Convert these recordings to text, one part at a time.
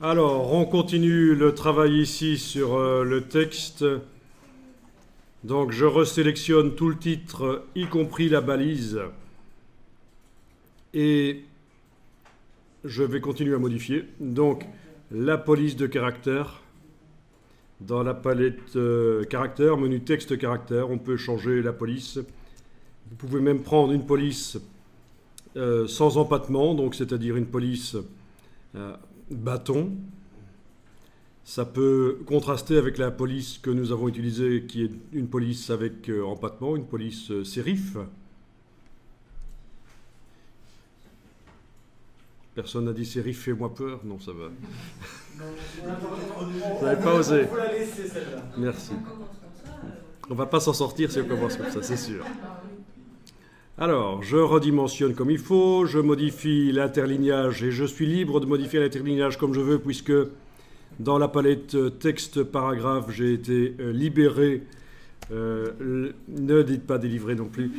Alors, on continue le travail ici sur le texte. Donc, je resélectionne tout le titre, y compris la balise. Et je vais continuer à modifier. Donc, la police de caractère. Dans la palette caractère, menu texte caractère, on peut changer la police. Vous pouvez même prendre une police sans empattement, donc c'est-à-dire une police bâton. Ça peut contraster avec la police que nous avons utilisée, qui est une police avec empattement, une police sérif. Personne n'a dit sérif, fais-moi peur. Non, ça va. Vous n'avez pas osé. Faut la laisser celle-là. Merci. On va pas s'en sortir si on commence comme ça, c'est sûr. Alors, je redimensionne comme il faut, je modifie l'interlignage et je suis libre de modifier l'interlignage comme je veux puisque dans la palette texte paragraphe, j'ai été libéré, ne dites pas délivré non plus,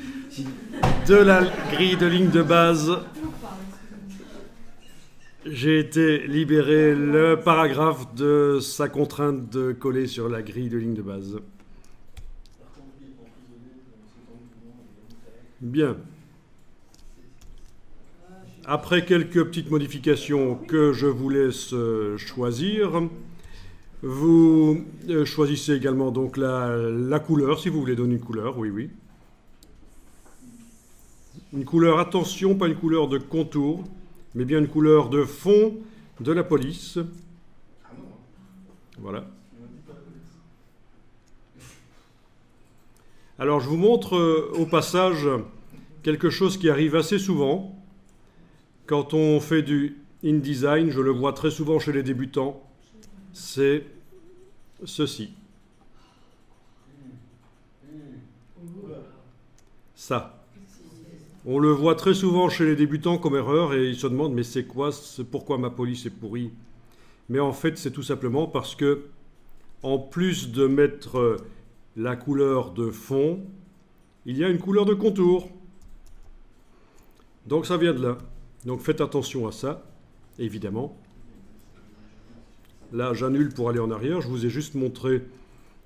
de la grille de ligne de base. J'ai été libéré le paragraphe de sa contrainte de coller sur la grille de ligne de base. Bien. Après quelques petites modifications que je vous laisse choisir, vous choisissez également donc la couleur, si vous voulez donner une couleur, oui, oui. Une couleur, attention, pas une couleur de contour, mais bien une couleur de fond de la police. Voilà. Alors, je vous montre au passage quelque chose qui arrive assez souvent. Quand on fait du InDesign, je le vois très souvent chez les débutants, c'est ceci. Ça. On le voit très souvent chez les débutants comme erreur et ils se demandent mais c'est quoi, pourquoi ma police est pourrie? Mais en fait, c'est tout simplement parce que, en plus de mettre la couleur de fond, il y a une couleur de contour. Donc ça vient de là. Donc faites attention à ça, évidemment. Là, j'annule pour aller en arrière. Je vous ai juste montré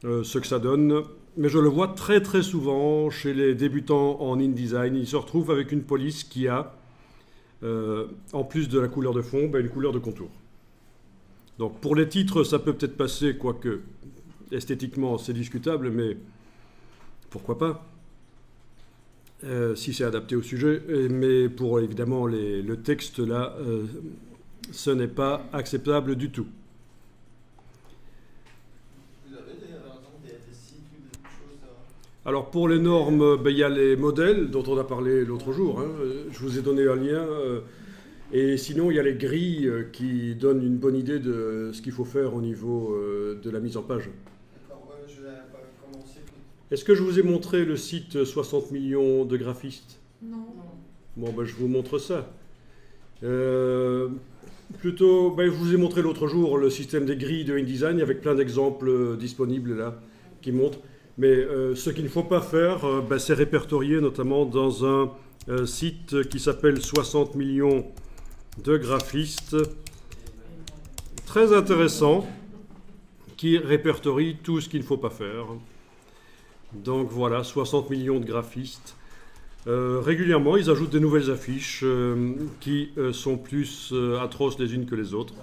ce que ça donne. Mais je le vois très très souvent chez les débutants en InDesign. Ils se retrouvent avec une police qui a, en plus de la couleur de fond, une couleur de contour. Donc pour les titres, ça peut peut-être passer, quoique esthétiquement c'est discutable, mais pourquoi pas, si c'est adapté au sujet. Mais pour évidemment le texte là, ce n'est pas acceptable du tout. Alors pour les normes, il y a les modèles dont on a parlé l'autre jour. Hein. Je vous ai donné un lien. Et sinon, il y a les grilles qui donnent une bonne idée de ce qu'il faut faire au niveau de la mise en page. Est-ce que je vous ai montré le site 60 millions de graphistes? Non. Bon, je vous montre ça. Plutôt, je vous ai montré l'autre jour le système des grilles de InDesign avec plein d'exemples disponibles là qui montrent. Mais ce qu'il ne faut pas faire, c'est répertorier notamment dans un site qui s'appelle 60 millions de graphistes. Très intéressant, qui répertorie tout ce qu'il ne faut pas faire. Donc voilà, 60 millions de graphistes. Régulièrement, ils ajoutent des nouvelles affiches qui sont plus atroces les unes que les autres.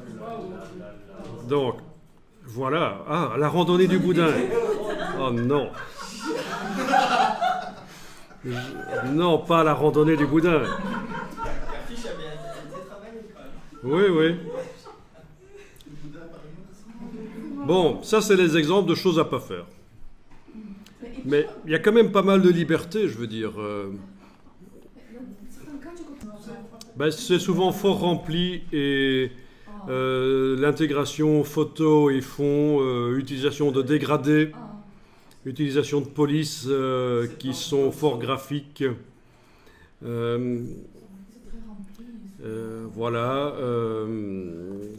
Donc, voilà. Ah, la randonnée du boudin. Oh non. Non, pas la randonnée du boudin. Oui, oui. Bon, ça c'est les exemples de choses à pas faire. Mais il y a quand même pas mal de liberté, je veux dire. C'est souvent fort rempli et l'intégration photo et fond, utilisation de dégradés, utilisation de polices qui sont fort graphiques. Voilà.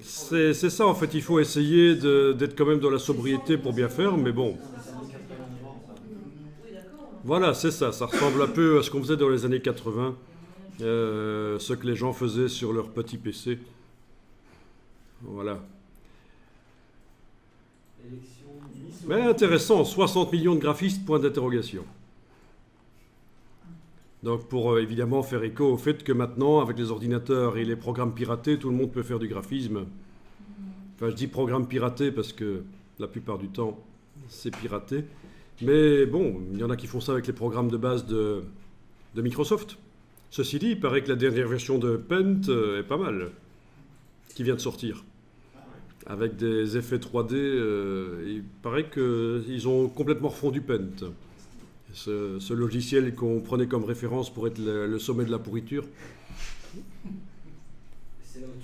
C'est ça en fait, il faut essayer d'être quand même dans la sobriété pour bien faire, mais bon. Voilà, c'est ça. Ça ressemble un peu à ce qu'on faisait dans les années 80, ce que les gens faisaient sur leur petit PC. Voilà. Mais intéressant, 60 millions de graphistes, point d'interrogation. Donc pour évidemment faire écho au fait que maintenant, avec les ordinateurs et les programmes piratés, tout le monde peut faire du graphisme. Enfin, je dis programme piraté parce que la plupart du temps, c'est piraté. Mais bon, il y en a qui font ça avec les programmes de base de Microsoft. Ceci dit, il paraît que la dernière version de Paint est pas mal, qui vient de sortir. Avec des effets 3D, il paraît qu'ils ont complètement refondu Paint. Ce logiciel qu'on prenait comme référence pour être le sommet de la pourriture. C'est là où